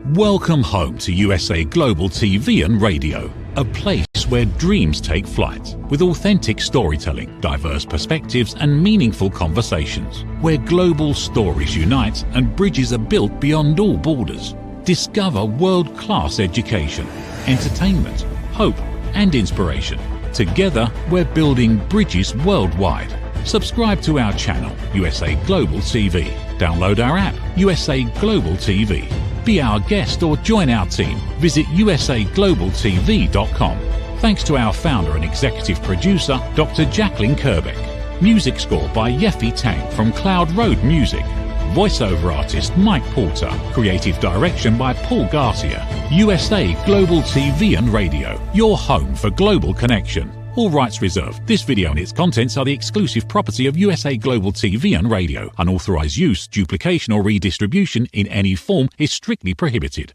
Welcome home to USA Global TV and Radio, a place where dreams take flight, with authentic storytelling, diverse perspectives and meaningful conversations, where global stories unite and bridges are built beyond all borders. Discover world-class education, entertainment, hope and inspiration. Together, we're building bridges worldwide. Subscribe to our channel, USA Global TV. Download our app, USA Global TV. Be our guest or join our team. Visit usaglobaltv.com. Thanks to our founder and executive producer, Dr. Jacqueline Kerbeck. Music score by Yeffy Tang from Cloud Road Music. Voiceover artist Mike Porter. Creative direction by Paul Garcia. USA Global TV and Radio, your home for global connection. All rights reserved. This video and its contents are the exclusive property of USA Global TV and Radio. Unauthorized use, duplication or redistribution in any form is strictly prohibited.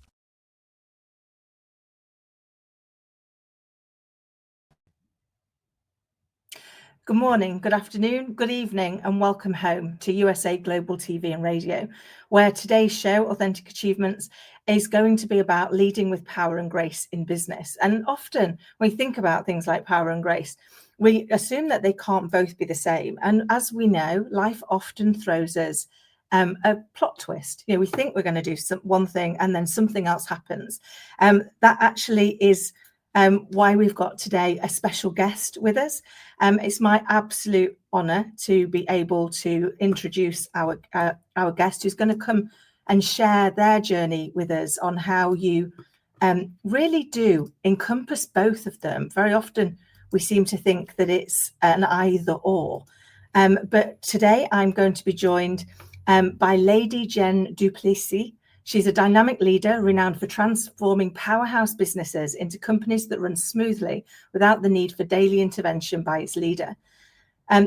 Good morning, good afternoon, good evening, and welcome home to USA Global TV and Radio, where today's show, Authentic Achievements, is going to be about leading with power and grace in business. And often when we think about things like power and grace, we assume that they can't both be the same. And as we know, life often throws us a plot twist. We think we're going to do one thing and then something else happens. That actually is why we've got today a special guest with us. It's my absolute honor to be able to introduce our guest, who's going to come and share their journey with us on how you really do encompass both of them. Very often we seem to think that it's an either or. But today I'm going to be joined by Lady Jen du Plessis. She's a dynamic leader renowned for transforming powerhouse businesses into companies that run smoothly without the need for daily intervention by its leader.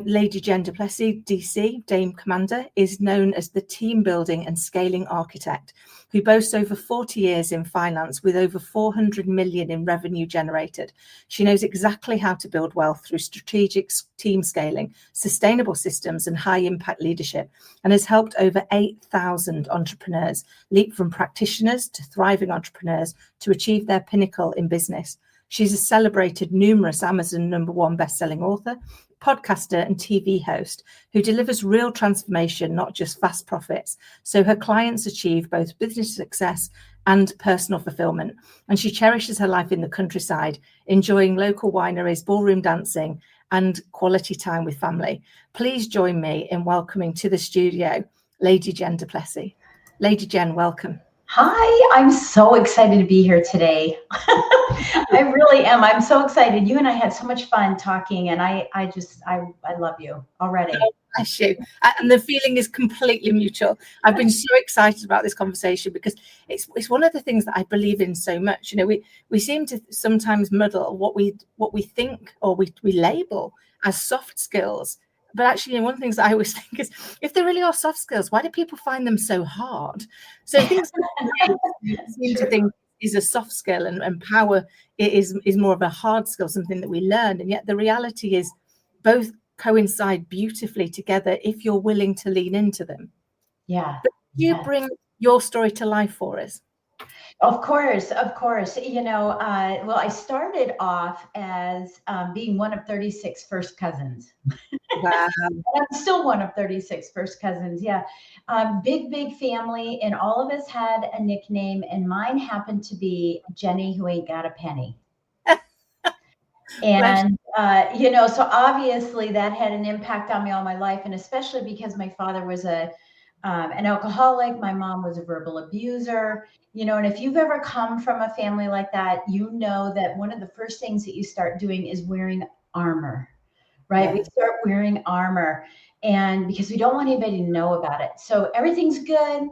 Lady Jen du Plessis, DC, Dame Commander, is known as the team building and scaling architect, who boasts over 40 years in finance with over 400 million in revenue generated. She knows exactly how to build wealth through strategic team scaling, sustainable systems and high impact leadership, and has helped over 8,000 entrepreneurs leap from practitioners to thriving entrepreneurs to achieve their pinnacle in business. She's a celebrated numerous Amazon #1 best-selling author, podcaster and TV host who delivers real transformation, not just fast profits, so her clients achieve both business success and personal fulfillment. And she cherishes her life in the countryside, enjoying local wineries, ballroom dancing and quality time with family. Please join me in welcoming to the studio Lady Jen du Plessis. Lady Jen, welcome. Hi, I'm so excited to be here today. I really am. I'm so excited. You and I had so much fun talking, and I love you already. Oh, bless you. And the feeling is completely mutual. I've been so excited about this conversation because it's one of the things that I believe in so much. We seem to sometimes muddle what we think or we label as soft skills. But actually, one of the things that I always think is, if there really are soft skills, why do people find them so hard? So things we seem to think is a soft skill, and power is more of a hard skill, something that we learn. And yet the reality is both coincide beautifully together if you're willing to lean into them. Yeah. But you bring your story to life for us. Of course. Well, I started off as being one of 36 first cousins. Wow. I'm still one of 36 first cousins. Yeah. Big family. And all of us had a nickname. And mine happened to be Jenny Who Ain't Got a Penny. And, so obviously that had an impact on me all my life. And especially because my father was an alcoholic. My mom was a verbal abuser, and if you've ever come from a family like that, you know that one of the first things that you start doing is wearing armor, right? Yeah. We start wearing armor, and because we don't want anybody to know about it. So everything's good.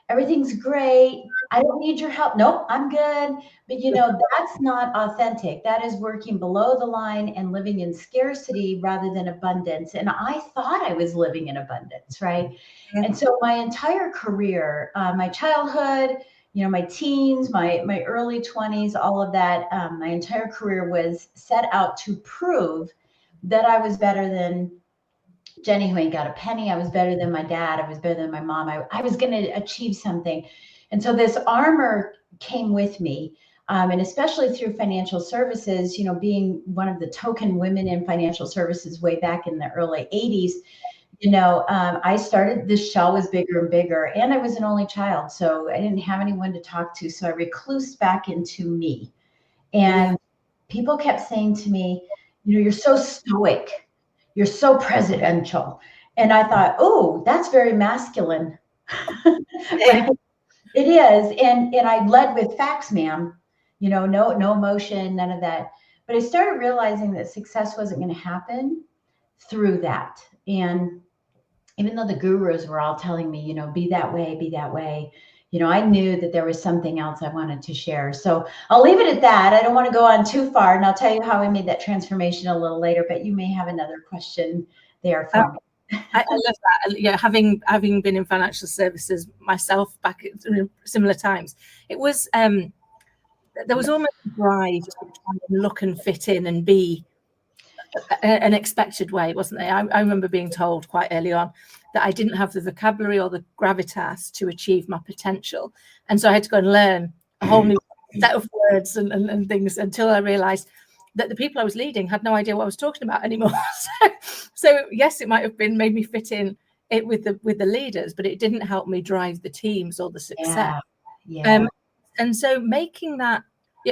Everything's great. I don't need your help. Nope, I'm good. But that's not authentic. That is working below the line and living in scarcity rather than abundance. And I thought I was living in abundance, right? Yeah. And so my entire career, my childhood, my teens, my early 20s, all of that, my entire career was set out to prove that I was better than Jenny Who Ain't Got a Penny. I was better than my dad. I was better than my mom. I was going to achieve something. And so this armor came with me. And especially through financial services, you know, being one of the token women in financial services way back in the early 80s, you know, I started, this shell was bigger and bigger, and I was an only child. So I didn't have anyone to talk to. So I reclused back into me. And people kept saying to me, you know, you're so stoic, you're so presidential. And I thought, oh, that's very masculine. Right? It is. And I led with facts, ma'am. You know, no emotion, none of that. But I started realizing that success wasn't going to happen through that. And even though the gurus were all telling me, you know, be that way, you know, I knew that there was something else I wanted to share. So I'll leave it at that. I don't want to go on too far, and I'll tell you how I made that transformation a little later, but you may have another question there for me. I love that. Yeah, having been in financial services myself back at similar times, it was there was almost a drive to try and look and fit in and be an expected way, wasn't there? I remember being told quite early on that I didn't have the vocabulary or the gravitas to achieve my potential, and so I had to go and learn a whole new set of words and things until I realized that the people I was leading had no idea what I was talking about anymore. So yes, it might have been made me fit in it with the leaders, but it didn't help me drive the teams or the success. Yeah. And so making that,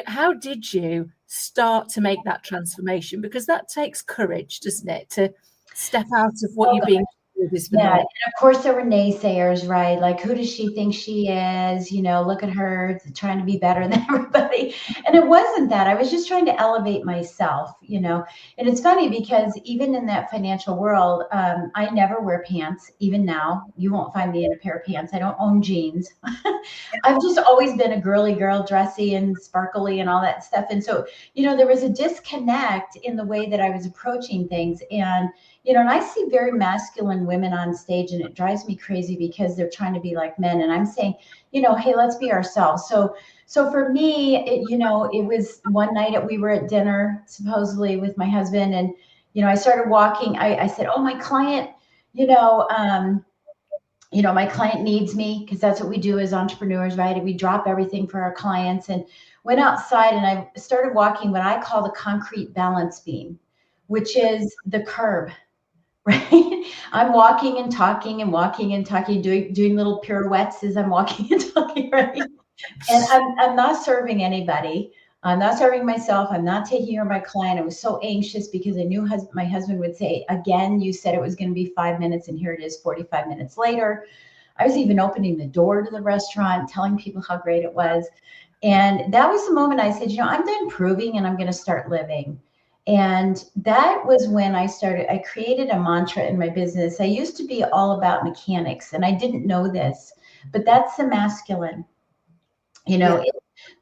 how did you start to make that transformation? Because that takes courage, doesn't it, to step out of what you're being told is the norm. And of course there were naysayers, right? Like, who does she think she is? You know, look at her trying to be better than everybody. And it wasn't that. I was just trying to elevate myself, you know. And it's funny because even in that financial world, I never wear pants. Even now, you won't find me in a pair of pants. I don't own jeans. I've just always been a girly girl, dressy and sparkly and all that stuff. And so, you know, there was a disconnect in the way that I was approaching things. And you know, and I see very masculine women on stage, and it drives me crazy because they're trying to be like men. And I'm saying, you know, hey, let's be ourselves. So for me, it, you know, it was one night we were at dinner, supposedly with my husband, and you know, I started walking. I said, oh, my client, you know, my client needs me, because that's what we do as entrepreneurs, right? We drop everything for our clients, and went outside, and I started walking what I call the concrete balance beam, which is the curb. Right? I'm walking and talking and walking and talking, doing little pirouettes as I'm walking and talking, right? And I'm not serving anybody. I'm not serving myself. I'm not taking care of my client. I was so anxious because I knew my husband would say, again, you said it was going to be 5 minutes, and here it is 45 minutes later. I was even opening the door to the restaurant, telling people how great it was. And that was the moment I said, you know, I'm done proving, and I'm going to start living. And that was when I created a mantra in my business. I used to be all about mechanics, and I didn't know this, but that's the masculine, you know,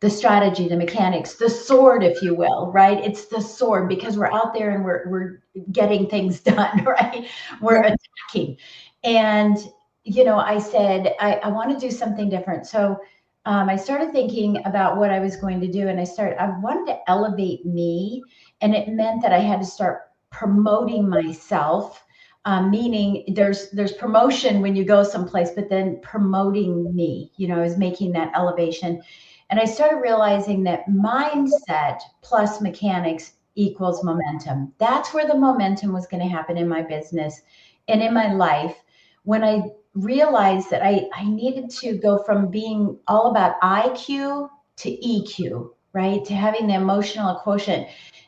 the strategy, the mechanics, the sword, if you will, right? It's the sword, because we're out there and we're getting things done, right? We're attacking. And, you know, I said, I want to do something different. So I started thinking about what I was going to do, and I wanted to elevate me. And it meant that I had to start promoting myself, meaning there's promotion when you go someplace, but then promoting me, you know, is making that elevation. And I started realizing that mindset plus mechanics equals momentum. That's where the momentum was going to happen in my business and in my life, when I realized that I needed to go from being all about IQ to EQ, right? To having the emotional quotient,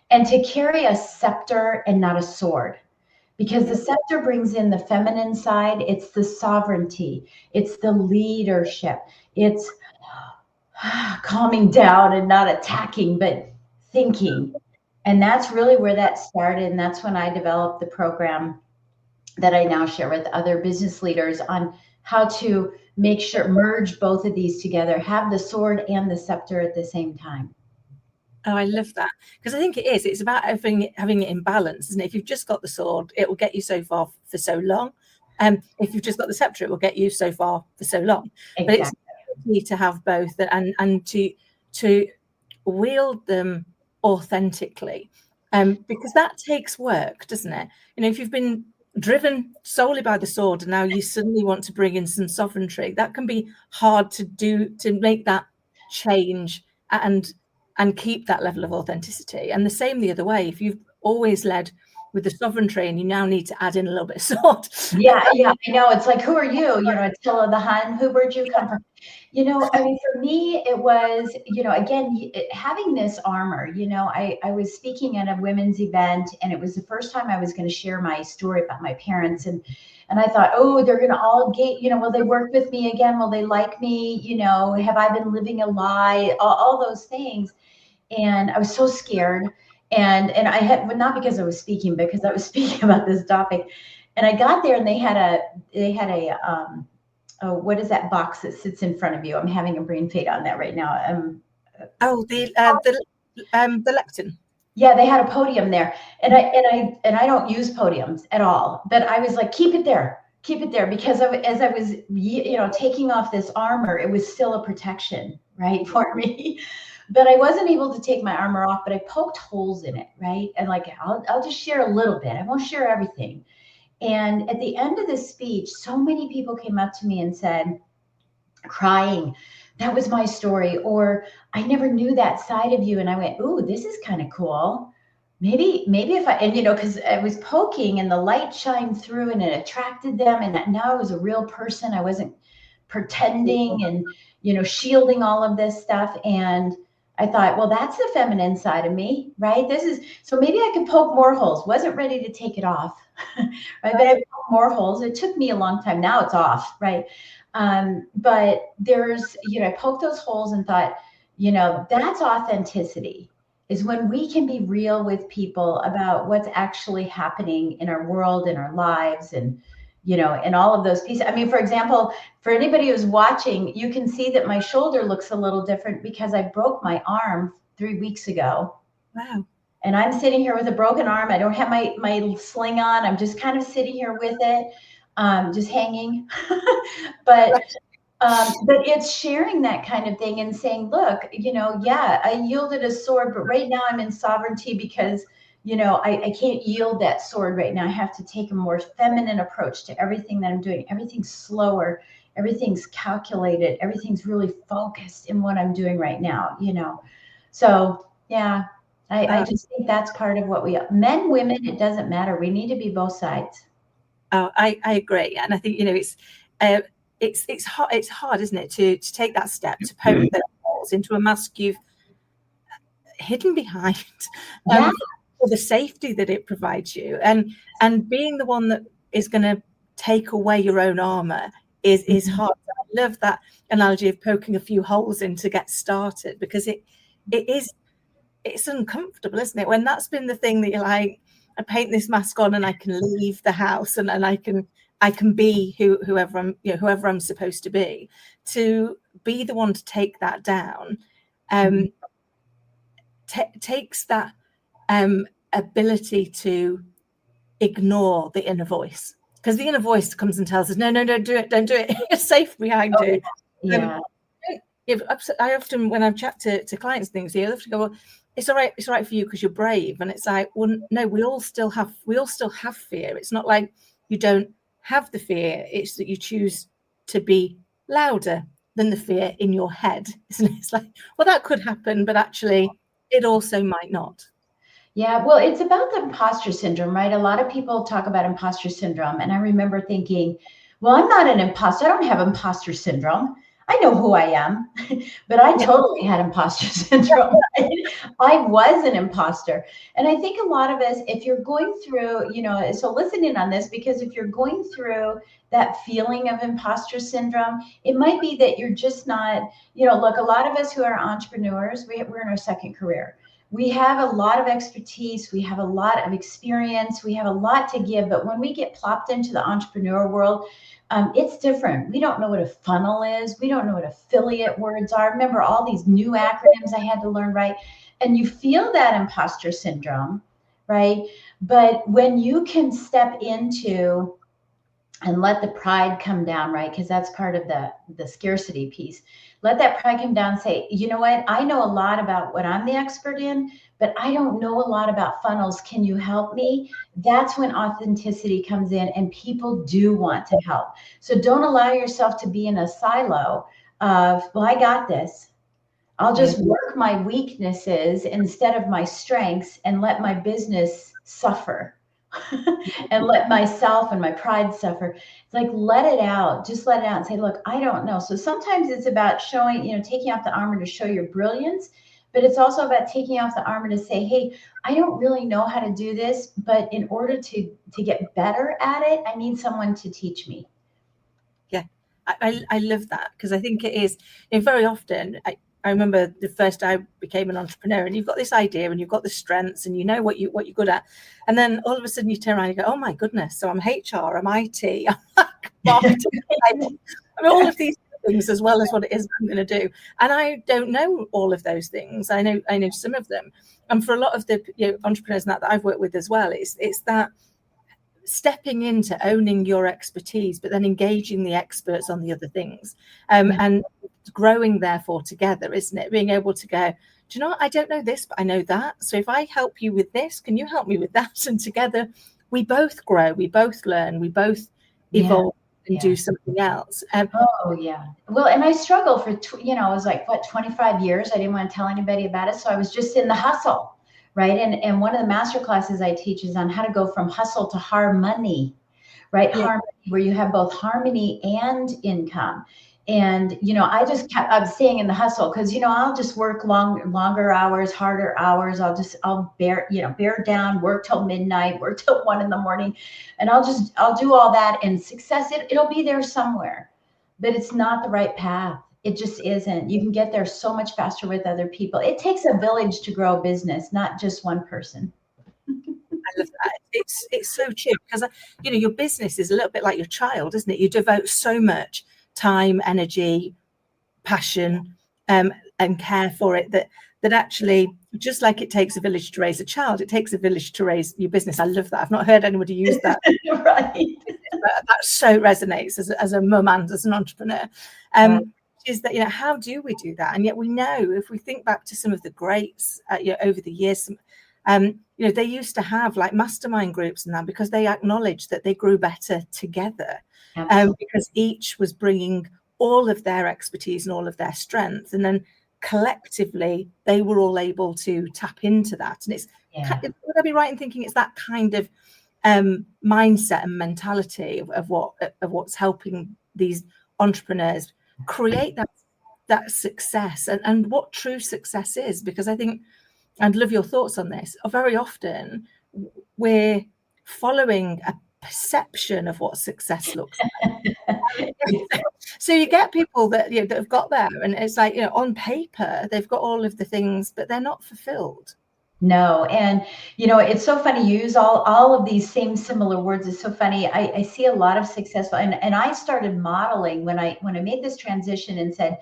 and to carry a scepter and not a sword. Because the scepter brings in the feminine side. It's the sovereignty. It's the leadership. It's calming down and not attacking, but thinking. And that's really where that started. And that's when I developed the program that I now share with other business leaders on how to make sure, merge both of these together, have the sword and the scepter at the same time. Oh, I love that, because I think it is. It's about having it in balance, isn't it? If you've just got the sword, it will get you so far for so long. If you've just got the scepter, it will get you so far for so long. Exactly. But it's key to have both, and to wield them authentically, because that takes work, doesn't it? You know, if you've been driven solely by the sword, and now you suddenly want to bring in some sovereignty. That can be hard to do, to make that change and keep that level of authenticity. And the same the other way, if you've always led with the sovereignty and you now need to add in a little bit of sword. Yeah, I know. It's like, who are you? Attila the Hun, where'd you come from? I mean, for me, it was, again, having this armor, I was speaking at a women's event, and it was the first time I was going to share my story about my parents. And I thought, oh, they're going to all will they work with me again? Will they like me? Have I been living a lie? All those things. And I was so scared. And I had, well, not because I was speaking, because I was speaking about this topic. And I got there, and they had a what is that box that sits in front of you? I'm having a brain fade on that right now. The lectern. Yeah, they had a podium there, and I don't use podiums at all. But I was like, keep it there, because as I was taking off this armor, it was still a protection, right, for me. But I wasn't able to take my armor off, but I poked holes in it, right? And like, I'll just share a little bit. I won't share everything. And at the end of this speech, so many people came up to me and said, crying, that was my story, or I never knew that side of you. And I went, ooh, this is kind of cool. Maybe if I, and because I was poking and the light shined through and it attracted them. And now I was a real person. I wasn't pretending and, shielding all of this stuff. And I thought, well, that's the feminine side of me, right? So maybe I could poke more holes. Wasn't ready to take it off, right? But I poked more holes. It took me a long time. Now it's off, right? But there's, I poked those holes and thought, that's authenticity, is when we can be real with people about what's actually happening in our world, in our lives, and and all of those pieces. I mean, for example, for anybody who's watching, you can see that my shoulder looks a little different because I broke my arm 3 weeks ago. Wow. And I'm sitting here with a broken arm. I don't have my sling on. I'm just kind of sitting here with it, just hanging. But it's sharing that kind of thing and saying, look, I yielded a sword, but right now I'm in sovereignty because I can't yield that sword right now. I have to take a more feminine approach to everything that I'm doing. Everything's slower. Everything's calculated. Everything's really focused in what I'm doing right now, So, yeah, I just think that's part of what men, women, it doesn't matter. We need to be both sides. Oh, I agree. And I think, it's hard, isn't it, to take that step, to poke those holes into a mask you've hidden behind. For the safety that it provides you, and being the one that is going to take away your own armor is hard. I love that analogy of poking a few holes in to get started, because it's uncomfortable, isn't it? When that's been the thing that you're like, I paint this mask on and I can leave the house and I can be whoever I'm supposed to be the one to take that down. Takes that ability to ignore the inner voice, because the inner voice comes and tells us, no, don't do it. You're safe behind you. Yeah. I often, when I chat to clients and things, they have to go, well, it's all right for you because you're brave. And it's like, well, no, we all still have fear. It's not like you don't have the fear. It's that you choose to be louder than the fear in your head, isn't it? It's like, well, that could happen, but actually it also might not. Yeah, well, it's about the imposter syndrome, right? A lot of people talk about imposter syndrome. And I remember thinking, well, I'm not an imposter. I don't have imposter syndrome. I know who I am, but I totally had imposter syndrome. I was an imposter. And I think a lot of us, if you're going through, so listen in on this, because if you're going through that feeling of imposter syndrome, it might be that you're just not, look, a lot of us who are entrepreneurs, we're in our second career. We have a lot of expertise. We have a lot of experience. We have a lot to give. But when we get plopped into the entrepreneur world, it's different. We don't know what a funnel is. We don't know what affiliate words are. Remember all these new acronyms I had to learn, right? And you feel that imposter syndrome, right? But when you can step into and let the pride come down, right? Because that's part of the scarcity piece. let that pride come down and say, you know what? I know a lot about what I'm the expert in, but I don't know a lot about funnels. Can you help me? That's when authenticity comes in, and people do want to help. So don't allow yourself to be in a silo of, well, I got this. I'll just work my weaknesses instead of my strengths and let my business suffer. And let myself and my pride suffer. It's like, let it out. Just let it out and say, look, I don't know. So sometimes it's about showing, taking off the armor to show your brilliance, but it's also about taking off the armor to say, hey, I don't really know how to do this, but in order to get better at it, I need someone to teach me. Yeah, I love that, because I think it is, very often, I remember the first I became an entrepreneur, and you've got this idea and you've got the strengths and you know what you're good at. And then all of a sudden you turn around and you go, oh my goodness, so I'm HR, I'm IT, I'm marketing, I mean, all of these things as well as what it is I'm going to do. And I don't know all of those things. I know some of them. And for a lot of the entrepreneurs that I've worked with as well, it's that stepping into owning your expertise, but then engaging the experts on the other things, and growing therefore together, isn't it? Being able to go, do you know what? I don't know this, but I know that. So if I help you with this, can you help me with that? And together we both grow, we both learn, we both evolve and do something else. Oh yeah. Well, and I struggled for, I was like, 25 years. I didn't want to tell anybody about it. So I was just in the hustle. Right. And one of the master classes I teach is on how to go from hustle to harmony, right? Yeah. Harmony, where you have both harmony and income. And, I just I'm staying in the hustle because, I'll just work longer hours, harder hours. I'll bear down, work till midnight, work till 1 a.m. And I'll do all that, and success, it'll be there somewhere, but it's not the right path. It just isn't. You can get there so much faster with other people. It takes a village to grow a business, not just one person. I love that. It's so true, because your business is a little bit like your child, isn't it? You devote so much time, energy, passion, and care for it that actually, just like it takes a village to raise a child, it takes a village to raise your business. I love that. I've not heard anybody use that. Right. That so resonates as a mum and as an entrepreneur. Is that, how do we do that? And yet we know, if we think back to some of the greats over the years, they used to have like mastermind groups and that, because they acknowledged that they grew better together, because each was bringing all of their expertise and all of their strength, and then collectively they were all able to tap into that. And it's would I be right in thinking it's that kind of mindset and mentality of what's helping these entrepreneurs create that success, and what true success is? Because I think, I'd love your thoughts on this, very often we're following a perception of what success looks like. So you get people that that have got there, and it's like, on paper they've got all of the things, but they're not fulfilled. No. And, it's so funny. You use all of these same similar words. It's so funny. I see a lot of successful, and I started modeling when I made this transition and said,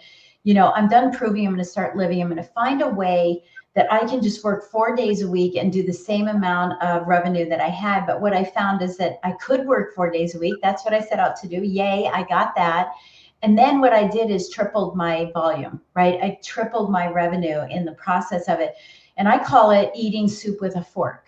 I'm done proving, I'm going to start living. I'm going to find a way that I can just work 4 days a week and do the same amount of revenue that I had. But what I found is that I could work 4 days a week. That's what I set out to do. Yay, I got that. And then what I did is tripled my volume, right? I tripled my revenue in the process of it. And I call it eating soup with a fork,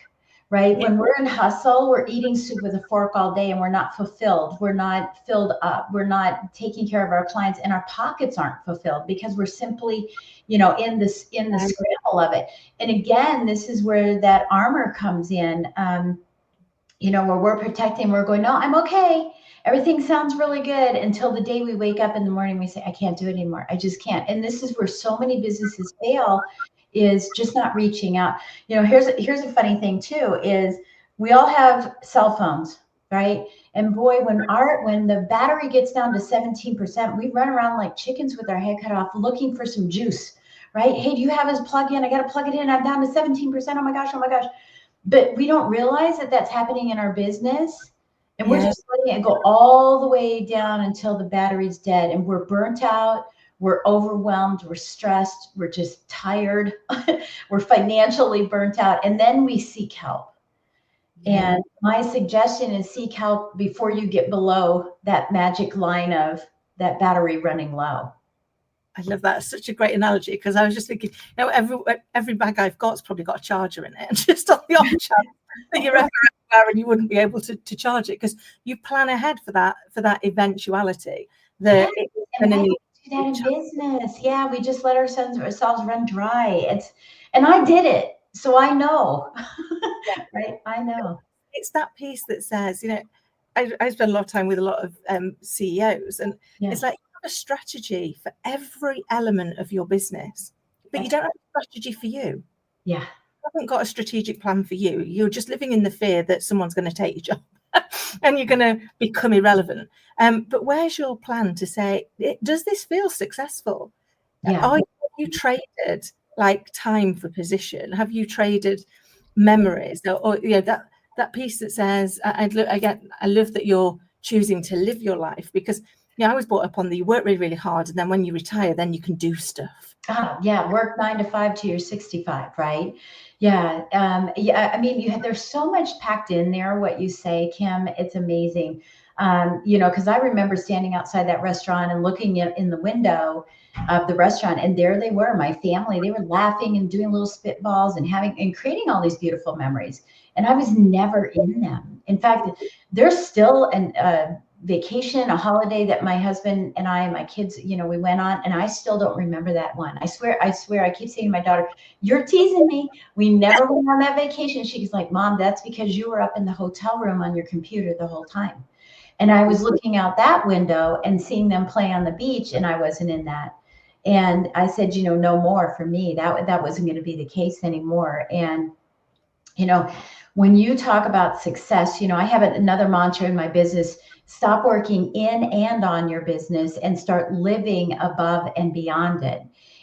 right? When we're in hustle, we're eating soup with a fork all day, and we're not fulfilled. We're not filled up. We're not taking care of our clients, and our pockets aren't fulfilled because we're simply, in the scramble of it. And again, this is where that armor comes in, where we're protecting, we're going, no, I'm okay. Everything sounds really good, until the day we wake up in the morning, we say, I can't do it anymore. I just can't. And this is where so many businesses fail, is just not reaching out. Here's a funny thing too, is we all have cell phones, right? And boy, when the battery gets down to 17%, we run around like chickens with our head cut off looking for some juice, right? Hey, do you have his plug-in? I got to plug it in. I'm down to 17%. Oh my gosh. But we don't realize that that's happening in our business. And we're just letting it go all the way down until the battery's dead, and we're burnt out. We're overwhelmed, we're stressed, we're just tired, we're financially burnt out, and then we seek help. Yeah. And my suggestion is seek help before you get below that magic line of that battery running low. I love that. It's such a great analogy, because I was just thinking, you know, every bag I've got's probably got a charger in it, just on the off chance that you're ever everywhere and you wouldn't be able to charge it, because you plan ahead for that eventuality. That Yeah, it's and going to why need. don't we do that in business? Yeah, we just let ourselves run dry. And I did it, so I know. Right? I know. It's that piece that says, you know, I spend a lot of time with a lot of CEOs, and Yeah. it's like you have a strategy for every element of your business, but you don't have a strategy for you. Yeah. You haven't got a strategic plan for you. You're just living in the fear that someone's going to take your job and you're going to become irrelevant. But where's your plan to say, does this feel successful? Yeah. Have you traded like time for position? Have you traded memories? Or you know, that piece that says, I love that you're choosing to live your life, because you know, I was brought up on you work really, really hard, and then when you retire, then you can do stuff. Yeah, work 9 to 5 till you're 65, right? Yeah. I mean, there's so much packed in there, what you say, Kim. It's amazing. You know, because I remember standing outside that restaurant and looking in the window of the restaurant, and there they were, my family. They were laughing and doing little spitballs and creating all these beautiful memories. And I was never in them. In fact, there's still a vacation, a holiday that my husband and I and my kids, you know, we went on, and I still don't remember that one. I swear, I keep saying to my daughter, "You're teasing me. We never went on that vacation." She's like, "Mom, that's because you were up in the hotel room on your computer the whole time." And I was looking out that window and seeing them play on the beach, and I wasn't in that. And I said, you know, no more for me. That wasn't going to be the case anymore. And, you know, when you talk about success, you know, I have another mantra in my business: stop working in and on your business and start living above and beyond it.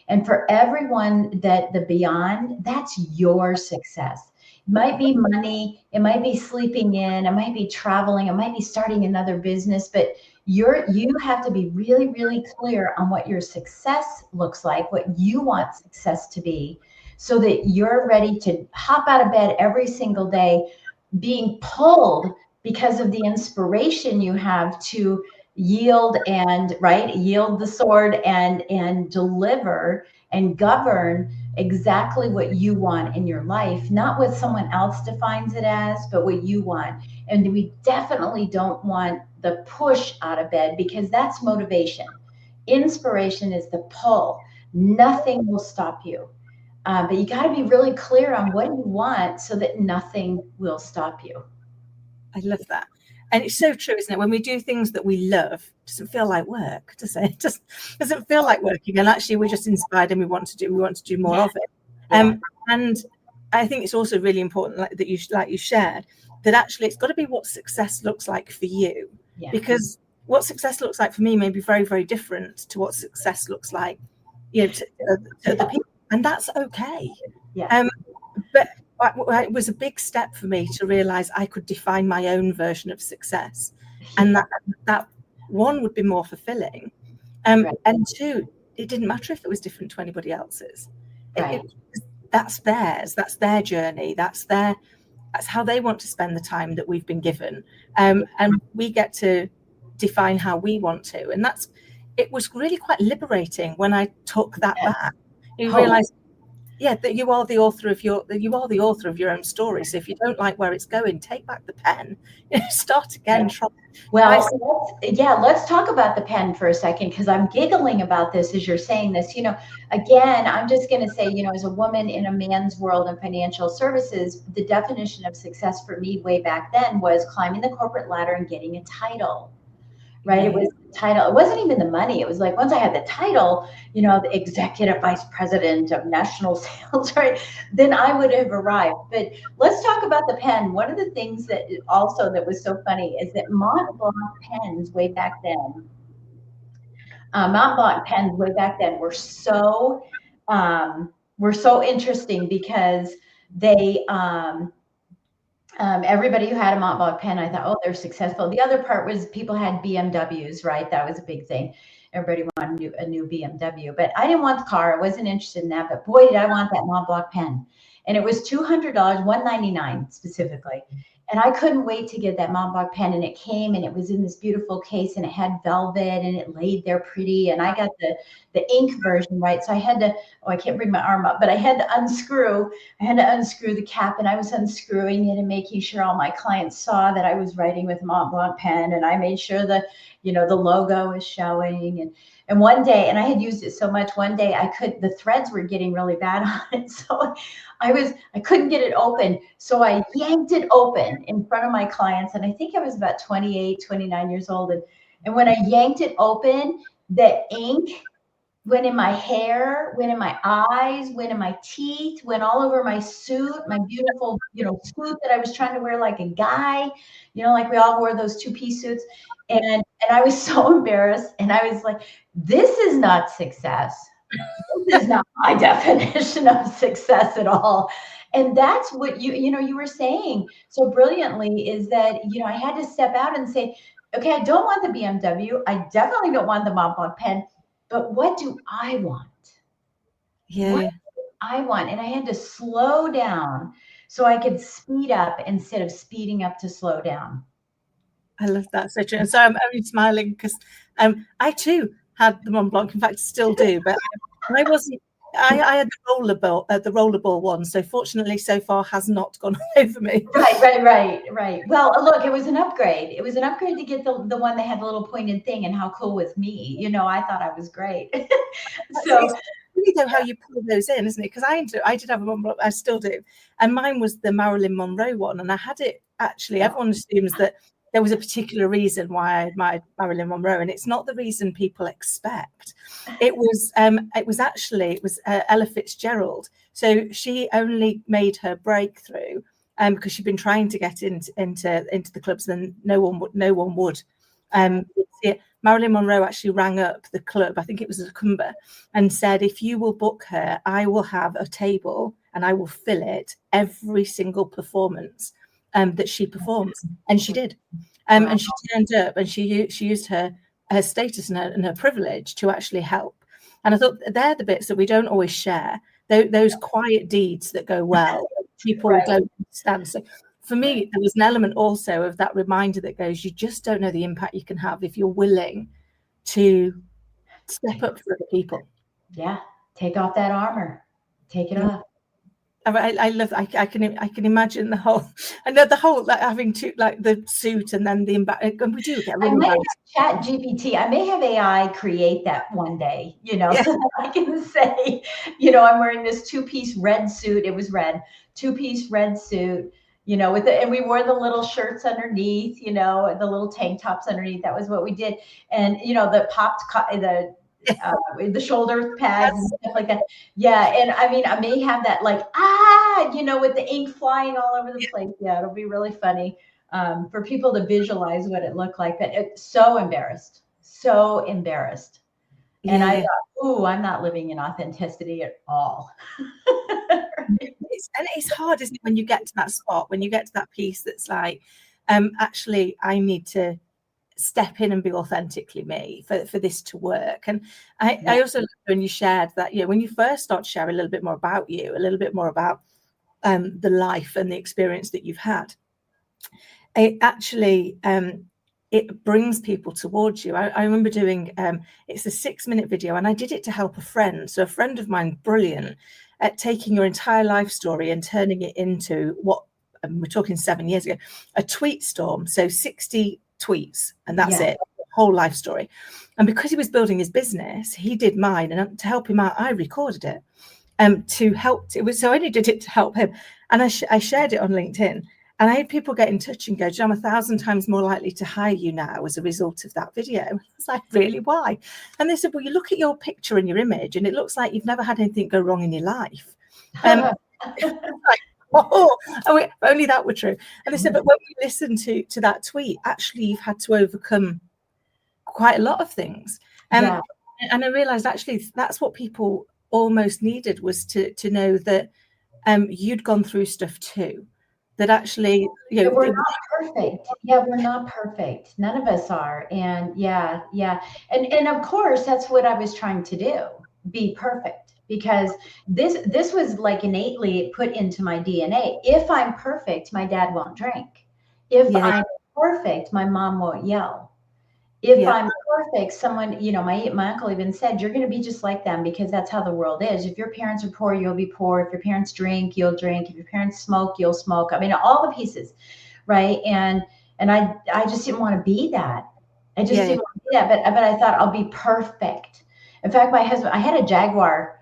And for everyone, that the beyond, that's your success. It might be money, it might be sleeping in, it might be traveling, it might be starting another business, but you have to be really, really clear on what your success looks like, what you want success to be, so that you're ready to hop out of bed every single day, being pulled because of the inspiration you have to yield the sword and deliver and govern exactly what you want in your life, not what someone else defines it as, but what you want. And we definitely don't want the push out of bed, because that's motivation. Inspiration is the pull. Nothing will stop you. But you got to be really clear on what you want so that nothing will stop you. I love that. And it's so true, isn't it? When we do things that we love, it doesn't feel like work, does it? It just doesn't feel like working. And actually, we're just inspired and we want to do more of it. And I think it's also really important, like you shared, that actually it's got to be what success looks like for you. Yeah. Because what success looks like for me may be very, very different to what success looks like, you know, to other people. And that's okay. Yeah. But it was a big step for me to realize I could define my own version of success, and that one would be more fulfilling, and two, it didn't matter if it was different to anybody else's. That's theirs, that's their journey, that's how they want to spend the time that we've been given, and we get to define how we want to. And it was really quite liberating when I took that back. You realize, that you are the author of your own story. So if you don't like where it's going, take back the pen, start again. Well, let's talk about the pen for a second, because I'm giggling about this as you're saying this. You know, again, I'm just going to say, you know, as a woman in a man's world in financial services, the definition of success for me way back then was climbing the corporate ladder and getting a title. Right. It was the title. It wasn't even the money. It was like, once I had the title, you know, the executive vice president of national sales, right, then I would have arrived. But let's talk about the pen. One of the things that was so funny is that Montblanc pens way back then were so interesting, because they everybody who had a Montblanc pen, I thought, oh, they're successful. The other part was people had BMWs, right? That was a big thing. Everybody wanted a new BMW, but I didn't want the car. I wasn't interested in that, but boy, did I want that Montblanc pen. And it was $200, $199 specifically. And I couldn't wait to get that Mont Blanc pen. And it came and it was in this beautiful case and it had velvet and it laid there pretty. And I got the ink version, right? So I had to, I can't bring my arm up, but I had to unscrew the cap, and I was unscrewing it and making sure all my clients saw that I was writing with Mont Blanc pen. And I made sure the logo was showing. And one day, and I had used it so much, one day the threads were getting really bad on it. So I couldn't get it open. So I yanked it open in front of my clients. And I think I was about 28, 29 years old. And when I yanked it open, the ink went in my hair, went in my eyes, went in my teeth, went all over my suit, my beautiful, suit that I was trying to wear like a guy, like we all wore those two-piece suits. And I was so embarrassed. And I was like, this is not success. This is not my definition of success at all. And that's what you were saying so brilliantly, is that, I had to step out and say, okay, I don't want the BMW. I definitely don't want the Mont Blanc pen, but what do I want? Yeah. What do I want? And I had to slow down so I could speed up instead of speeding up to slow down. I love that. So true. And so I'm only smiling because I too had the Mont Blanc. In fact, still do, but I wasn't. I had the rollerball one. So fortunately, so far has not gone over me. Right. Well, look, it was an upgrade. It was an upgrade to get the one that had the little pointed thing. And how cool was me? I thought I was great. So. You know how you pull those in, isn't it? Because I did have a Mont Blanc, I still do, and mine was the Marilyn Monroe one, and I had it actually. Everyone assumes that there was a particular reason why I admired Marilyn Monroe, and it's not the reason people expect. It was Ella Fitzgerald. So she only made her breakthrough because she'd been trying to get into the clubs, and no one would. Marilyn Monroe actually rang up the club, I think it was a Cumber, and said, if you will book her, I will have a table and I will fill it every single performance that she performs. And she did. And she turned up and she used her status and her privilege to actually help. And I thought they're the bits that we don't always share, those quiet deeds that go well, people don't understand. So for me, there was an element also of that reminder that goes, you just don't know the impact you can have if you're willing to step up for other people. Yeah, take off that armor, take it off. I love. I can imagine the whole like having to like the suit and then the and we do get. Really I might have ChatGPT. I may have AI create that one day. So that I can say, I'm wearing this two-piece red suit. It was red, two-piece red suit. And we wore the little shirts underneath. The little tank tops underneath. That was what we did. And the popped the shoulder pads and stuff like that. Yeah. And I mean, I may have that like, with the ink flying all over the place. Yeah. It'll be really funny for people to visualize what it looked like. But it's so embarrassed. Yeah. And I thought, I'm not living in authenticity at all. It's hard, isn't it, when you get to that spot, when you get to that piece that's like, actually, I need to step in and be authentically me for this to work. And I also loved when you shared that, when you first start to share a little bit more about you, a little bit more about the life and the experience that you've had, it actually it brings people towards you. I remember doing it's a 6-minute video, and I did it to help a friend. So a friend of mine, brilliant at taking your entire life story and turning it into what we're talking 7 years ago, a tweet storm. So 60 tweets, and that's it, whole life story. And because he was building his business, he did mine, and to help him out, I recorded it to help. So I only did it to help him, and I shared it on LinkedIn, and I had people get in touch and go, I'm 1,000 times more likely to hire you now as a result of that video. I was like, really? Why? And they said, well, you look at your picture and your image, and it looks like you've never had anything go wrong in your life. If only that were true. And they said, but when we listen to that tweet, actually you've had to overcome quite a lot of things. And I realized actually that's what people almost needed, was to know that you'd gone through stuff too, that actually we're not perfect. We're not perfect. None of us are. And and of course that's what I was trying to do, be perfect. Because this was like innately put into my DNA. If I'm perfect, my dad won't drink. If Yeah. I'm perfect, my mom won't yell. If Yeah. I'm perfect, someone, my uncle even said, you're going to be just like them because that's how the world is. If your parents are poor, you'll be poor. If your parents drink, you'll drink. If your parents smoke, you'll smoke. I mean, all the pieces, right? And I just didn't want to be that. I just didn't want to be that. But I thought I'll be perfect. In fact, my husband, I had a Jaguar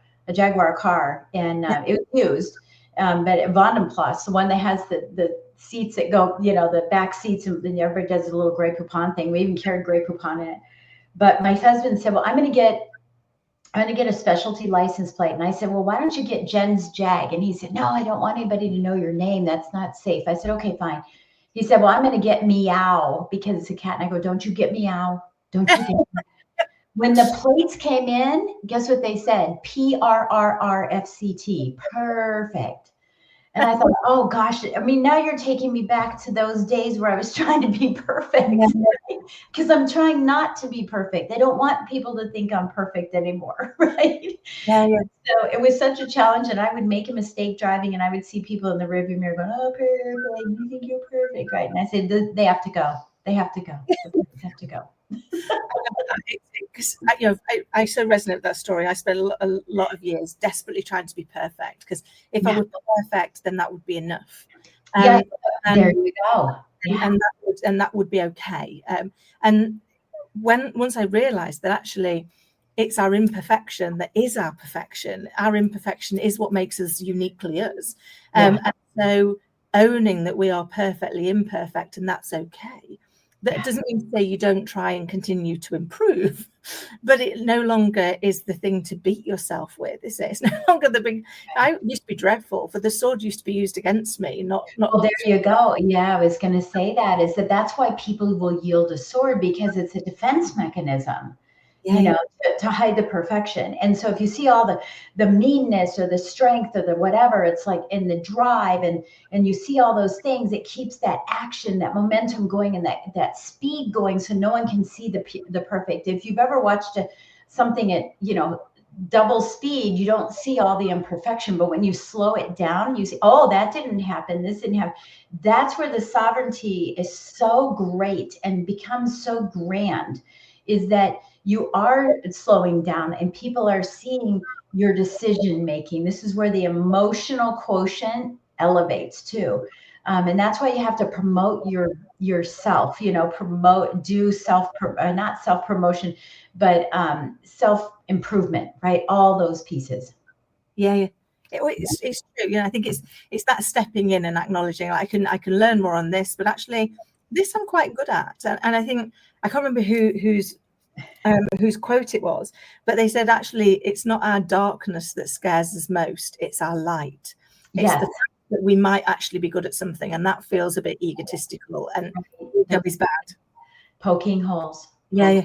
car, and it was used, but Vondenplas, the one that has the seats that go, the back seats, and then everybody does a little Grey Poupon thing. We even carried Grey Poupon in it. But my husband said, well, I'm going to get a specialty license plate. And I said, well, why don't you get Jen's Jag? And he said, no, I don't want anybody to know your name. That's not safe. I said, okay, fine. He said, well, I'm going to get Meow because it's a cat. And I go, don't you get Meow. Don't you get Meow. When the plates came in, guess what they said? PRRRFCT. Perfect. And I thought, oh gosh, I mean, now you're taking me back to those days where I was trying to be perfect, because I'm trying not to be perfect. I don't want people to think I'm perfect anymore, right? Yeah. So it was such a challenge, and I would make a mistake driving, and I would see people in the rearview mirror going, oh, perfect, you think you're perfect, right? And I said, they have to go. They have to go. They have to go. I so resonate with that story. I spent a lot of years desperately trying to be perfect, because if I were perfect, then that would be enough. There you go. And that would be okay. And once I realized that actually it's our imperfection that is our perfection. Our imperfection is what makes us uniquely us. And so owning that we are perfectly imperfect, and that's okay. That doesn't mean to say you don't try and continue to improve, but it no longer is the thing to beat yourself with, is it? It's no longer the big. I used to be dreadful, for the sword used to be used against me, not. Well, there you go. Yeah, I was going to say that's why people will yield a sword, because it's a defense mechanism. To hide the perfection. And so if you see all the meanness or the strength or the whatever, it's like in the drive, and you see all those things, it keeps that action, that momentum going, and that speed going, so no one can see the perfect. If you've ever watched something at double speed, you don't see all the imperfection, but when you slow it down, you see, oh, that didn't happen, this didn't happen. That's where the sovereignty is so great and becomes so grand, is that you are slowing down and people are seeing your decision making. This is where the emotional quotient elevates too. And that's why you have to promote yourself, not self-promotion, but self-improvement, right? All those pieces. Yeah. It's true. I think it's that stepping in and acknowledging, I can learn more on this, but actually this I'm quite good at. And I think, I can't remember whose quote it was, but they said, actually, it's not our darkness that scares us most, it's our light. It's the fact that we might actually be good at something, and that feels a bit egotistical, and is bad. Poking holes. Yeah,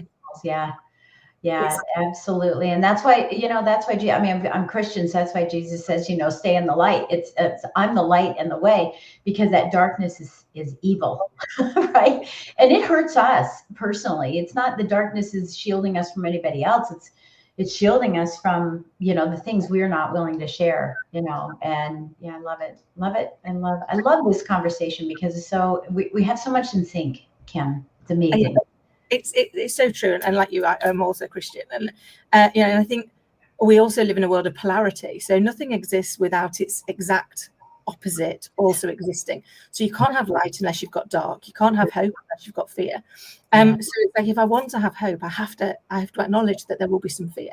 absolutely. And that's why, I'm Christian, so that's why Jesus says, stay in the light. It's I'm the light and the way, because that darkness is evil, right? And it hurts us personally. It's not the darkness is shielding us from anybody else. It's shielding us from, the things we're not willing to share, and I love it. I love this conversation, because it's so, we have so much in sync, Kim. It's amazing. It's so true, and like you, I'm also Christian, and I think we also live in a world of polarity. So nothing exists without its exact opposite also existing. So you can't have light unless you've got dark. You can't have hope unless you've got fear. So it's like, if I want to have hope, I have to acknowledge that there will be some fear,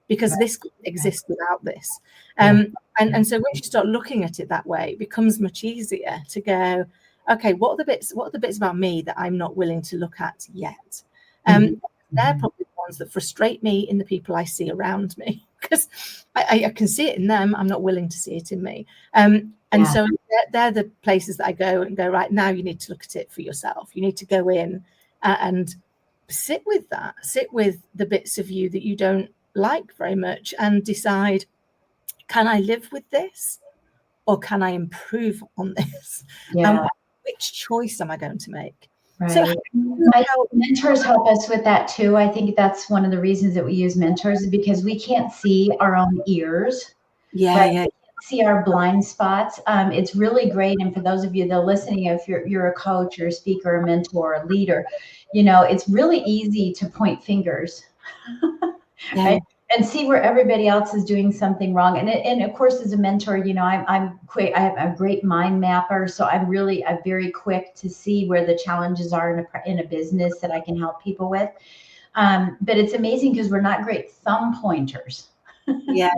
because this exists without this. And so once you start looking at it that way, it becomes much easier to go, okay, what are the bits about me that I'm not willing to look at yet? They're probably the ones that frustrate me in the people I see around me, because I can see it in them. I'm not willing to see it in me. So they're the places that I go and go, right, now you need to look at it for yourself. You need to go in and sit with the bits of you that you don't like very much, and decide, can I live with this, or can I improve on this? Which choice am I going to make? Right. So mentors help us with that too. I think that's one of the reasons that we use mentors, is because we can't see our own ears. We can't see our blind spots. It's really great. And for those of you that are listening, if you're a coach or a speaker, a mentor, a leader, it's really easy to point fingers. Yeah. Right? And see where everybody else is doing something wrong. And of course, as a mentor, I'm quick. I have a great mind mapper, so I'm very quick to see where the challenges are in a business that I can help people with. But it's amazing because we're not great thumb pointers. Yeah.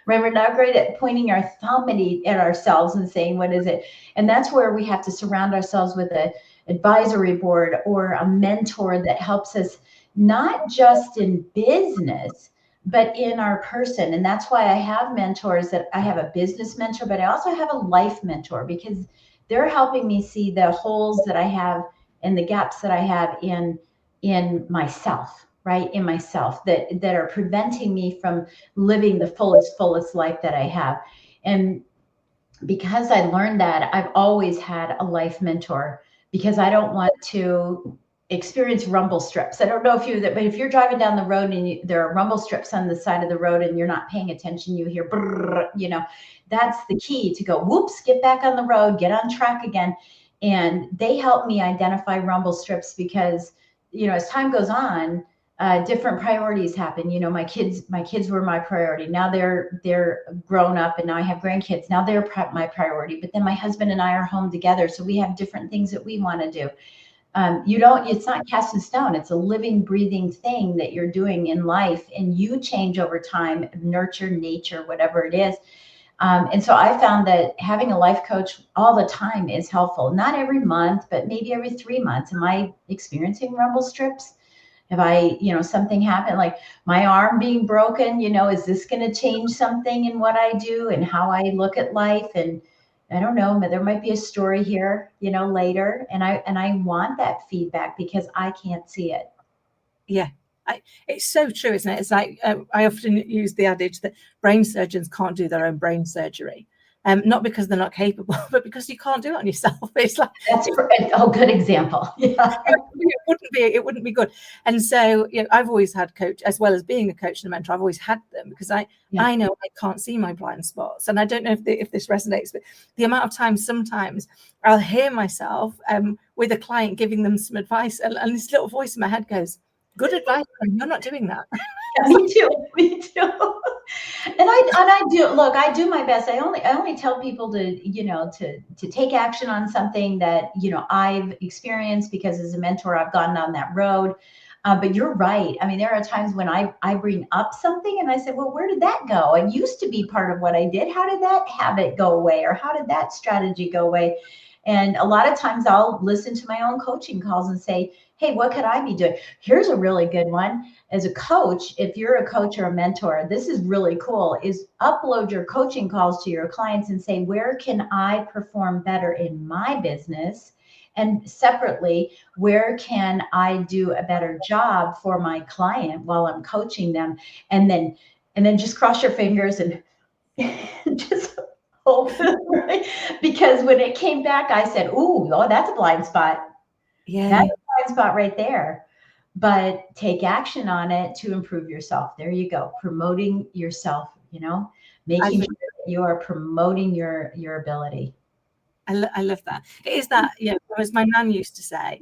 Right, we're not great at pointing our thumb at ourselves and saying, what is it? And that's where we have to surround ourselves with an advisory board or a mentor that helps us, not just in business, but in our person. And that's why I have mentors. That I have a business mentor, but I also have a life mentor, because they're helping me see the holes that I have and the gaps that I have in myself, right? In myself that are preventing me from living the fullest life that I have. And because I learned that, I've always had a life mentor, because I don't want to experience rumble strips. I don't know if but if you're driving down the road and there are rumble strips on the side of the road and you're not paying attention, you hear, brrr, that's the key to go, whoops, get back on the road, get on track again. And they help me identify rumble strips, because, as time goes on, different priorities happen. My kids were my priority. Now they're grown up, and now I have grandkids. Now they're my priority. But then my husband and I are home together, so we have different things that we want to do. It's not cast in stone. It's a living, breathing thing that you're doing in life, and you change over time, nurture, nature, whatever it is. And so I found that having a life coach all the time is helpful. Not every month, but maybe every 3 months. Am I experiencing rumble strips? Have I, something happened, like my arm being broken, is this going to change something in what I do and how I look at life? And I don't know, but there might be a story here, later. And I want that feedback, because I can't see it. Yeah. It's so true, isn't it? It's like, I often use the adage that brain surgeons can't do their own brain surgery. Not because they're not capable, but because you can't do it on yourself. It's like, good example. Yeah. It wouldn't be good. And so, I've always had coach, as well as being a coach and a mentor. I've always had them, because I know I can't see my blind spots. And I don't know if this resonates, but the amount of times sometimes I'll hear myself with a client giving them some advice, and this little voice in my head goes, "Good advice, and you're not doing that." Yeah, me too. And I do. Look, I do my best. I only tell people to take action on something that I've experienced, because as a mentor I've gone down that road. But you're right. I mean, there are times when I bring up something and I say, well, where did that go? It used to be part of what I did. How did that habit go away? Or how did that strategy go away? And a lot of times I'll listen to my own coaching calls and say, hey, what could I be doing? Here's a really good one. As a coach, if you're a coach or a mentor, this is really cool, is upload your coaching calls to your clients and say, where can I perform better in my business? And separately, where can I do a better job for my client while I'm coaching them? And then just cross your fingers and just hope, right? Because when it came back, I said, oh, that's a blind spot. Yeah. That's a blind spot right there. But take action on it to improve yourself. There you go. Promoting yourself, making sure that you are promoting your ability. I love that. It is that, as my nan used to say,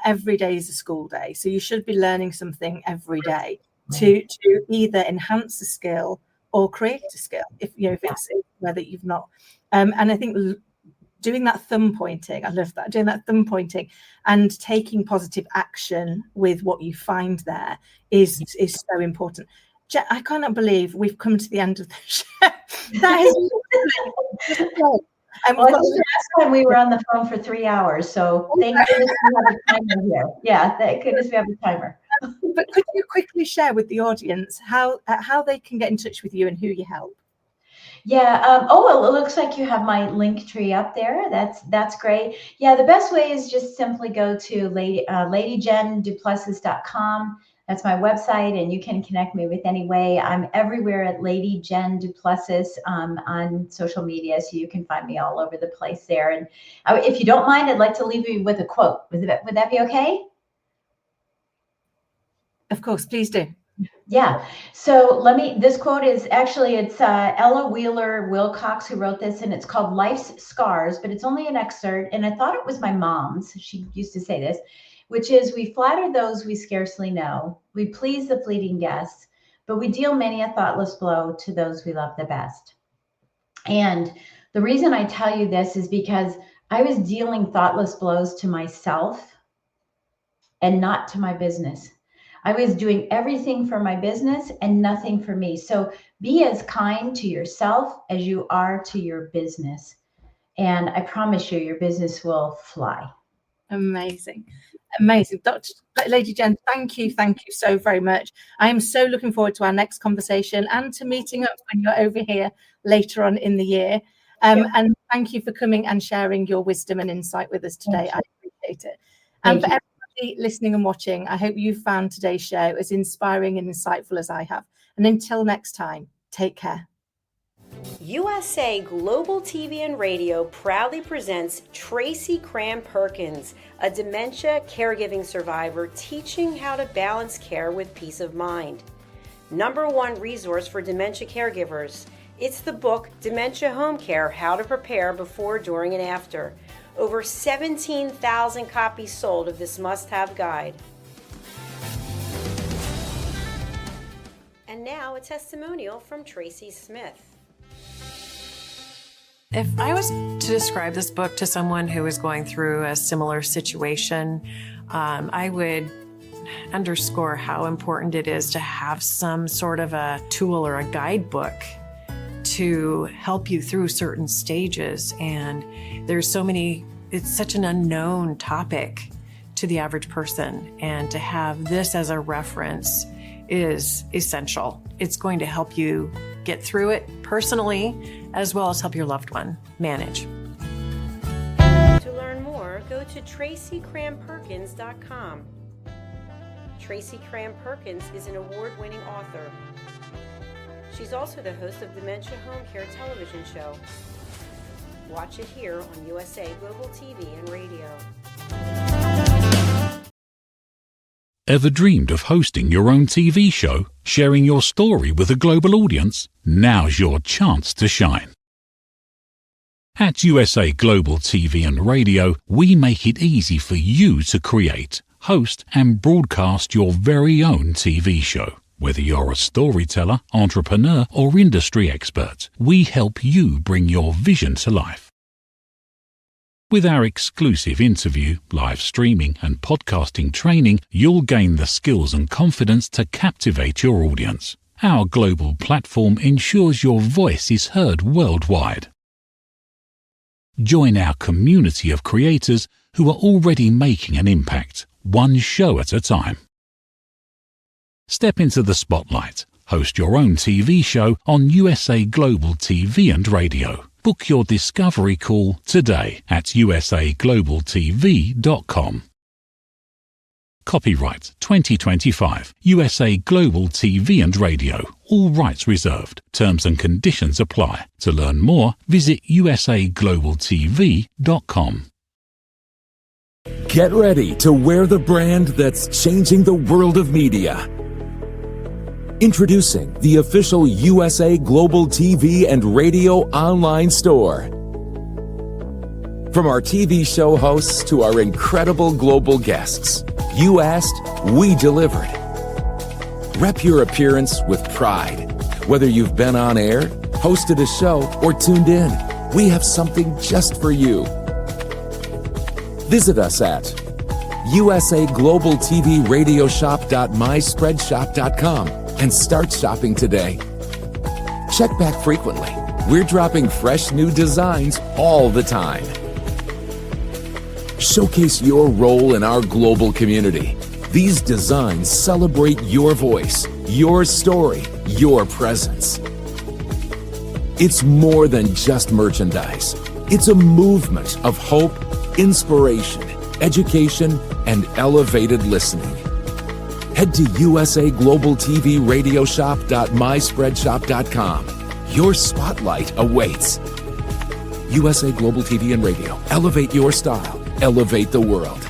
every day is a school day. So you should be learning something every day to either enhance a skill or create a skill, if it's whether you've not. And I think doing that thumb pointing, I love that, doing that thumb pointing and taking positive action with what you find there is so important. I cannot believe we've come to the end of the show. That is last time we were on the phone for 3 hours, so thank goodness we have a timer here. Yeah, thank goodness we have a timer. But could you quickly share with the audience how they can get in touch with you and who you help? Yeah. Well, it looks like you have my link tree up there. That's great. Yeah. The best way is just simply go to LadyJenDuplessis.com. That's my website, and you can connect me with any way. I'm everywhere at Lady Jen Duplessis on social media, so you can find me all over the place there. And if you don't mind, I'd like to leave you with a quote. Would that be okay? Of course, please do. Yeah. So this quote is actually, it's Ella Wheeler Wilcox who wrote this, and it's called Life's Scars, but it's only an excerpt. And I thought it was my mom's. She used to say this, which is, we flatter those we scarcely know. We please the fleeting guests, but we deal many a thoughtless blow to those we love the best. And the reason I tell you this is because I was dealing thoughtless blows to myself and not to my business. I was doing everything for my business and nothing for me. So be as kind to yourself as you are to your business. And I promise you, your business will fly. Amazing. Amazing. Lady Jen, thank you so very much. I am so looking forward to our next conversation and to meeting up when you're over here later on in the year. And thank you for coming and sharing your wisdom and insight with us today. I appreciate it. And for everybody listening and watching, I hope you found today's show as inspiring and insightful as I have. And until next time, take care. USA Global TV and Radio proudly presents Tracy Cram-Perkins, a dementia caregiving survivor teaching how to balance care with peace of mind. #1 resource for dementia caregivers. It's the book Dementia Home Care: How to Prepare Before, During, and After. Over 17,000 copies sold of this must-have guide. And now a testimonial from Tracy Smith. If I was to describe this book to someone who is going through a similar situation, I would underscore how important it is to have some sort of a tool or a guidebook to help you through certain stages. And there's so many, it's such an unknown topic to the average person. And to have this as a reference is essential. It's going to help you get through it personally, as well as help your loved one manage. To learn more, go to TracyCram-Perkins.com. Tracy Cram-Perkins is an award-winning author. She's also the host of Dementia Home Care television show. Watch it here on USA Global TV and Radio. Ever dreamed of hosting your own TV show, sharing your story with a global audience? Now's your chance to shine. At USA Global TV and Radio, we make it easy for you to create, host, and broadcast your very own TV show. Whether you're a storyteller, entrepreneur, or industry expert, we help you bring your vision to life. With our exclusive interview, live streaming, and podcasting training, you'll gain the skills and confidence to captivate your audience. Our global platform ensures your voice is heard worldwide. Join our community of creators who are already making an impact, one show at a time. Step into the spotlight. Host your own TV show on USA Global TV and Radio. Book your discovery call today at usaglobaltv.com. Copyright 2025 USA Global TV and Radio. All rights reserved. Terms and conditions apply. To learn more, visit usaglobaltv.com. Get ready to wear the brand that's changing the world of media. Introducing the official USA Global TV and Radio online store. From our TV show hosts to our incredible global guests, you asked, we delivered. Rep your appearance with pride. Whether you've been on air, hosted a show, or tuned in, we have something just for you. Visit us at usaglobaltvradioshoп.myspreadshop.com and start shopping today. Check back frequently. We're dropping fresh new designs all the time. Showcase your role in our global community. These designs celebrate your voice, your story, your presence. It's more than just merchandise. It's a movement of hope, inspiration, education, and elevated listening. Head to usaglobaltvradioshoп.myspreadshop.com. Your spotlight awaits. USA Global TV and Radio. Elevate your style. Elevate the world.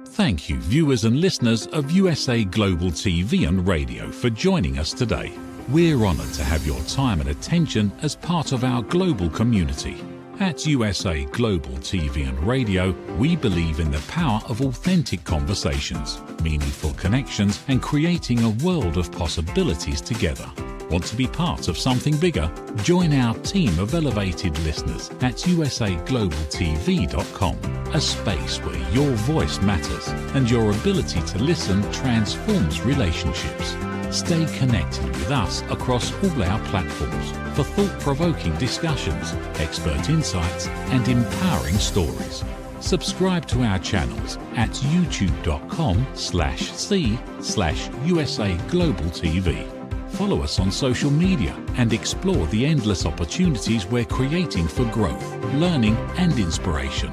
Thanks Thank you, viewers and listeners of USA Global TV and Radio, for joining us today. We're honoured to have your time and attention as part of our global community. At USA Global TV and Radio, we believe in the power of authentic conversations, meaningful connections, and creating a world of possibilities together. Want to be part of something bigger? Join our team of elevated listeners at usaglobaltv.com, a space where your voice matters and your ability to listen transforms relationships. Stay connected with us across all our platforms for thought-provoking discussions, expert insights, and empowering stories. Subscribe to our channels at youtube.com/c/USA Global TV. Follow us on social media and explore the endless opportunities we're creating for growth, learning, and inspiration.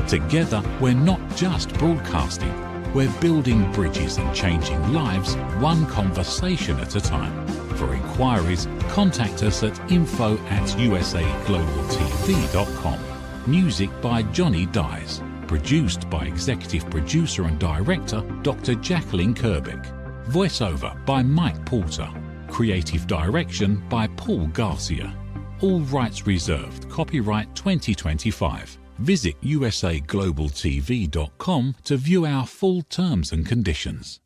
Together, we're not just broadcasting, we're building bridges and changing lives one conversation at a time. For inquiries, contact us at info@usaglobaltv.com. Music by Johnny Dies. Produced by Executive Producer and Director Dr. Jacqueline Kerbeck. Voiceover by Mike Porter. Creative Direction by Paul Garcia. All rights reserved. Copyright 2025. Visit usaglobaltv.com to view our full terms and conditions.